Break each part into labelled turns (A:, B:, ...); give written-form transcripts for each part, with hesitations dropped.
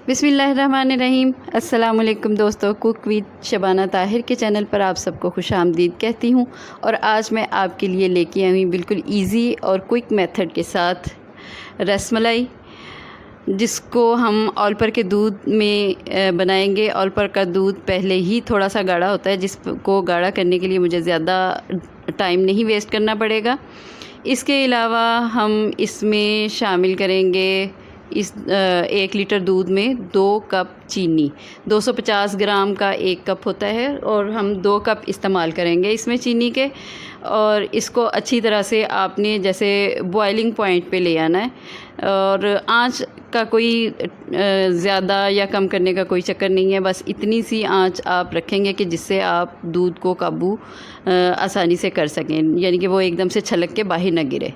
A: बिस्मिल्लाहिर्रहमानिर्रहीम। अस्सलाम वालेकुम दोस्तों, कुक विद शबाना ताहिर के चैनल पर आप सबको खुशामदीद कहती हूँ। और आज मैं आपके लिए लेके आई हूँ बिल्कुल इजी और क्विक मेथड के साथ रसमलाई, जिसको हम ऑल पर के दूध में बनाएंगे। ऑल पर का दूध पहले ही थोड़ा सा गाढ़ा होता है, जिसको गाढ़ा करने के लिए मुझे ज़्यादा टाइम नहीं वेस्ट करना पड़ेगा। इसके अलावा हम इसमें शामिल करेंगे इस 1 लीटर दूध में 2 कप चीनी। 250 ग्राम का 1 कप होता है और हम 2 कप इस्तेमाल करेंगे इसमें चीनी के। और इसको अच्छी तरह से आपने जैसे बॉइलिंग पॉइंट पे ले आना है, और आंच का कोई ज़्यादा या कम करने का कोई चक्कर नहीं है। बस इतनी सी आंच आप रखेंगे कि जिससे आप दूध को काबू आसानी से कर सकें, यानी कि वो एकदम से छलक के बाहर ना गिरे।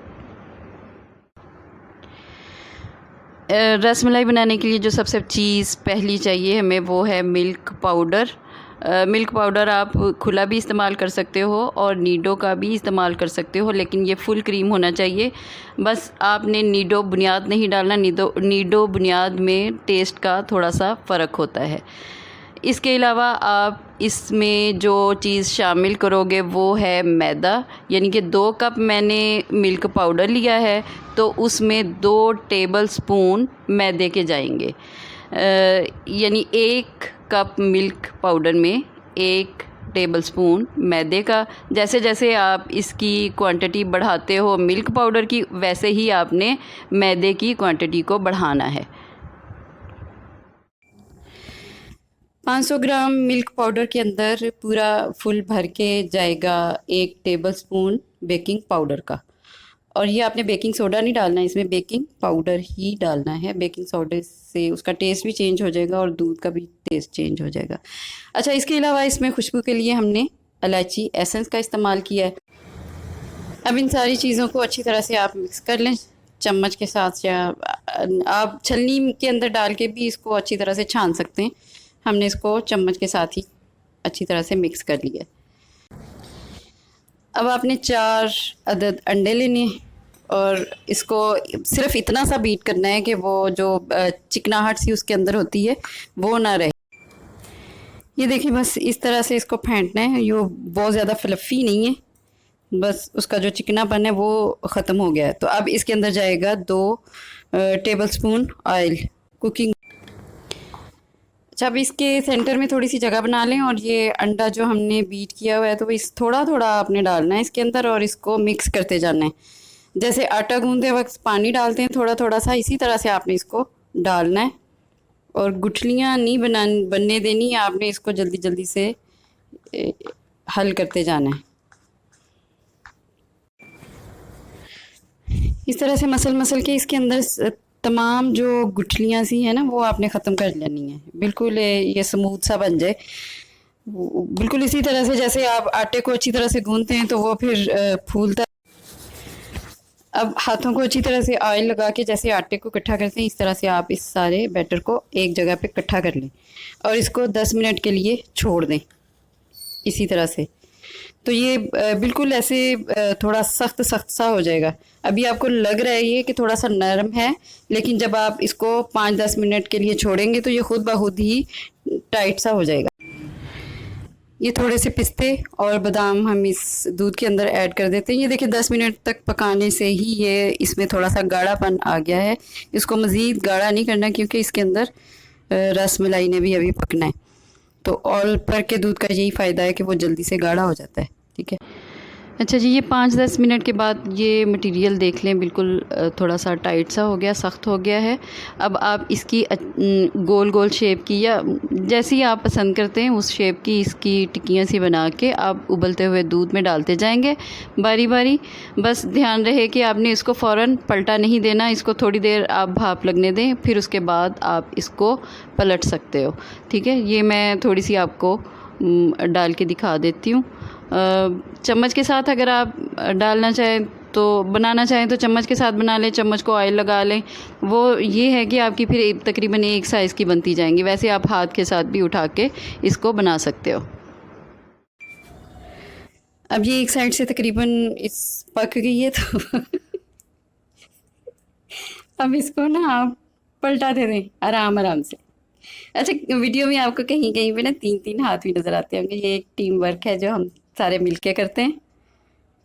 A: रसमलाई बनाने के लिए जो सबसे चीज़ पहली चाहिए हमें वो है मिल्क पाउडर। मिल्क पाउडर आप खुला भी इस्तेमाल कर सकते हो और नीडो का भी इस्तेमाल कर सकते हो, लेकिन ये फुल क्रीम होना चाहिए। बस आपने नीडो बुनियाद नहीं डालना। नीडो बुनियाद में टेस्ट का थोड़ा सा फ़र्क होता है। इसके अलावा आप इसमें जो चीज़ शामिल करोगे वो है मैदा, यानी कि 2 कप मैंने मिल्क पाउडर लिया है तो उसमें 2 टेबल स्पून मैदे के जाएंगे। यानी 1 कप मिल्क पाउडर में 1 टेबल स्पून मैदे का। जैसे जैसे आप इसकी क्वांटिटी बढ़ाते हो मिल्क पाउडर की, वैसे ही आपने मैदे की क्वांटिटी को बढ़ाना है। 500 ग्राम मिल्क पाउडर के अंदर पूरा फुल भर के जाएगा 1 टेबल स्पून बेकिंग पाउडर का। और ये आपने बेकिंग सोडा नहीं डालना है, इसमें बेकिंग पाउडर ही डालना है। बेकिंग सोडे से उसका टेस्ट भी चेंज हो जाएगा और दूध का भी टेस्ट चेंज हो जाएगा। अच्छा, इसके अलावा इसमें खुशबू के लिए हमने इलायची एसेंस का इस्तेमाल किया है। अब इन सारी चीज़ों को अच्छी तरह से आप मिक्स कर लें चम्मच के साथ, या आप छलनी के अंदर डाल के भी इसको अच्छी तरह से छान सकते हैं। हमने इसको चम्मच के साथ ही अच्छी तरह से मिक्स कर लिया। अब आपने 4 अदद अंडे लेने और इसको सिर्फ इतना सा बीट करना है कि वो जो चिकनाहट सी उसके अंदर होती है वो ना रहे। ये देखिए, बस इस तरह से इसको फेंटना है। ये बहुत ज़्यादा फ्लफ़ी नहीं है, बस उसका जो चिकनापन है वो ख़त्म हो गया है। तो अब इसके अंदर जाएगा 2 टेबल स्पून ऑयल, कुकिंग। अब इसके सेंटर में थोड़ी सी जगह बना लें और ये अंडा जो हमने बीट किया हुआ है तो इस थोड़ा थोड़ा आपने डालना है इसके अंदर और इसको मिक्स करते जाना है। जैसे आटा गूंदते वक्त पानी डालते हैं थोड़ा थोड़ा सा, इसी तरह से आपने इसको डालना है। और गुठलियाँ नहीं बनने देनी, आपने इसको जल्दी जल्दी से हल करते जाना है। इस तरह से मसल के इसके अंदर तमाम जो गुठलियाँ सी हैं ना वो आपने ख़त्म कर लेनी है। बिल्कुल ये स्मूथ सा बन जाए, बिल्कुल इसी तरह से जैसे आप आटे को अच्छी तरह से गूंदते हैं तो वो फिर फूलता। अब हाथों को अच्छी तरह से ऑयल लगा के जैसे आटे को इकट्ठा करते हैं, इस तरह से आप इस सारे बैटर को एक जगह पे इकट्ठा कर लें और इसको 10 मिनट के लिए छोड़ दें इसी तरह से। तो ये बिल्कुल ऐसे थोड़ा सख्त सा हो जाएगा। अभी आपको लग रहा है ये कि थोड़ा सा नरम है, लेकिन जब आप इसको 5-10 मिनट के लिए छोड़ेंगे तो ये खुद ब खुद ही टाइट सा हो जाएगा। ये थोड़े से पिस्ते और बादाम हम इस दूध के अंदर ऐड कर देते हैं। ये देखिए 10 मिनट तक पकाने से ही ये इसमें थोड़ा सा गाढ़ापन आ गया है। इसको मज़ीद गाढ़ा नहीं करना क्योंकि इसके अंदर रसमलाई ने भी अभी पकना है। तो ऑल पर के दूध का यही फ़ायदा है कि वो जल्दी से गाढ़ा हो जाता है। ठीक है। अच्छा जी, ये 5-10 मिनट के बाद ये मटेरियल देख लें, बिल्कुल थोड़ा सा टाइट सा हो गया, सख्त हो गया है। अब आप इसकी गोल गोल शेप की या जैसी आप पसंद करते हैं उस शेप की इसकी टिक्कियाँ सी बना के आप उबलते हुए दूध में डालते जाएंगे बारी बारी। बस ध्यान रहे कि आपने इसको फ़ौरन पलटा नहीं देना, इसको थोड़ी देर आप भाप लगने दें, फिर उसके बाद आप इसको पलट सकते हो। ठीक है, ये मैं थोड़ी सी आपको डाल के दिखा देती हूँ। चम्मच के साथ अगर आप डालना चाहें तो बनाना चाहें तो चम्मच के साथ बना लें, चम्मच को ऑयल लगा लें। वो ये है कि आपकी फिर तकरीबन एक साइज़ की बनती जाएंगी। वैसे आप हाथ के साथ भी उठा के इसको बना सकते हो। अब ये एक साइड से तकरीबन इस पक गई है तो अब इसको ना आप पलटा दे दें आराम आराम से। अच्छा, वीडियो में आपको कहीं कहीं पे ना 3-3 हाथ भी नज़र आते होंगे। ये एक टीम वर्क है जो हम सारे मिलके करते हैं।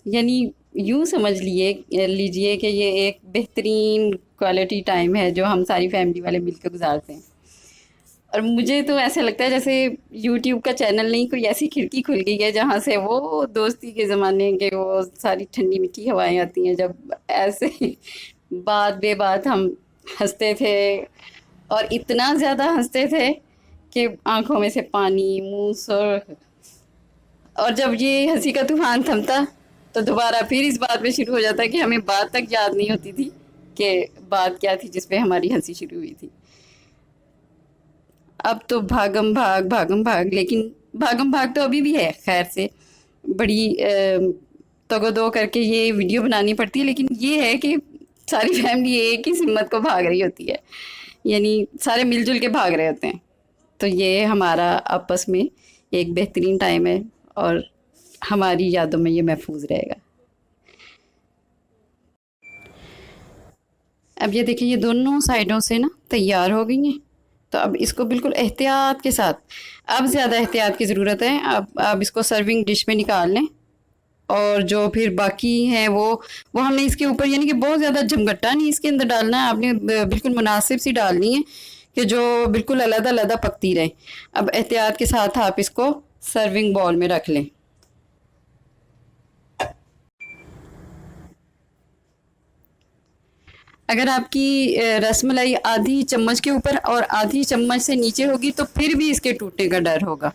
A: यानी यूँ समझ लीजिए कि ये एक बेहतरीन क्वालिटी टाइम है जो हम सारी फैमिली वाले मिलकर गुजारते हैं। और मुझे तो ऐसा लगता है जैसे यूट्यूब का चैनल नहीं, कोई ऐसी खिड़की खुल गई है जहाँ से वो दोस्ती के ज़माने के वो सारी ठंडी मीठी हवाएं आती हैं, जब ऐसे बात बेबात हम हंसते थे और इतना ज़्यादा हंसते थे कि आंखों में से पानी, मुंह सुर्ख। और जब ये हंसी का तूफान थमता तो दोबारा फिर इस बात पे शुरू हो जाता कि हमें बात तक याद नहीं होती थी कि बात क्या थी जिस पे हमारी हंसी शुरू हुई थी। अब तो भागम भाग, लेकिन भागम भाग तो अभी भी है खैर से। बड़ी तगो-दो करके ये वीडियो बनानी पड़ती है, लेकिन ये है कि सारी फैमिली एक ही सिमत को भाग रही होती है, यानी सारे मिलजुल के भाग रहे होते हैं। तो ये हमारा आपस में एक बेहतरीन टाइम है और हमारी यादों में ये महफूज रहेगा। अब ये देखिए, ये दोनों साइडों से ना तैयार हो गई हैं। तो अब इसको बिल्कुल एहतियात के साथ, अब ज़्यादा एहतियात की ज़रूरत है। अब इसको सर्विंग डिश में निकाल लें और जो फिर बाकी हैं वो हमने इसके ऊपर, यानी कि बहुत ज़्यादा झमगट्टा नहीं इसके अंदर डालना है, आपने बिल्कुल मुनासिब सी डालनी है कि जो बिल्कुल अलग-अलग पकती रहे। अब एहतियात के साथ आप इसको सर्विंग बाउल में रख लें। अगर आपकी रसमलाई आधी चम्मच के ऊपर और आधी चम्मच से नीचे होगी तो फिर भी इसके टूटने का डर होगा,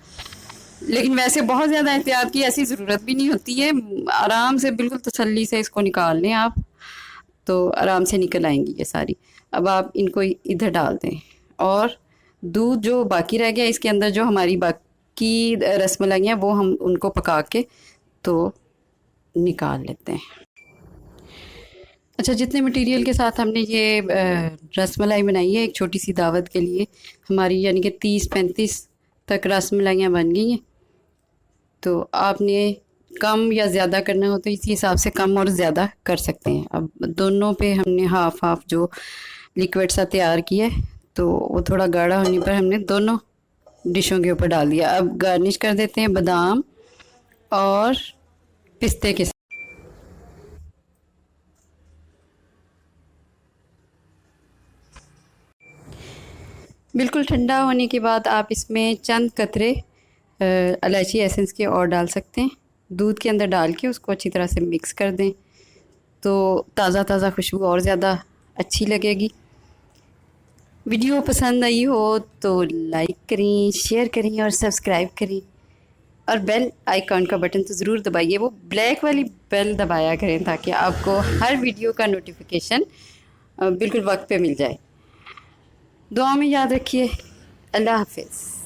A: लेकिन वैसे बहुत ज़्यादा एहतियात की ऐसी ज़रूरत भी नहीं होती है। आराम से बिल्कुल तसल्ली से इसको निकाल लें आप, तो आराम से निकल आएंगी ये सारी। अब आप इनको इधर डाल दें और दूध जो बाकी रह गया इसके अंदर, जो हमारी बाकी रसमलाई हैं वो हम उनको पका के तो निकाल लेते हैं। अच्छा, जितने मटेरियल के साथ हमने ये रसमलाई बनाई है एक छोटी सी दावत के लिए, हमारी यानी कि 30-35 तक रसमलाइयाँ बन गई हैं। तो आपने कम या ज़्यादा करना हो तो इसी हिसाब से कम और ज़्यादा कर सकते हैं। अब दोनों पे हमने हाफ हाफ जो लिक्विड सा तैयार किया है, तो वो थोड़ा गाढ़ा होने पर हमने दोनों डिशों के ऊपर डाल दिया। अब गार्निश कर देते हैं बादाम और पिस्ते के साथ। बिल्कुल ठंडा होने के बाद आप इसमें चंद कतरे इलायची एसेंस के और डाल सकते हैं। दूध के अंदर डाल के उसको अच्छी तरह से मिक्स कर दें तो ताज़ा ताज़ा खुशबू और ज़्यादा अच्छी लगेगी। वीडियो पसंद आई हो तो लाइक करें, शेयर करें और सब्सक्राइब करें, और बेल आइकॉन का बटन तो ज़रूर दबाइए, वो ब्लैक वाली बेल दबाया करें ताकि आपको हर वीडियो का नोटिफिकेशन बिल्कुल वक्त पे मिल जाए। दुआ में याद रखिए। अल्लाह हाफिज़।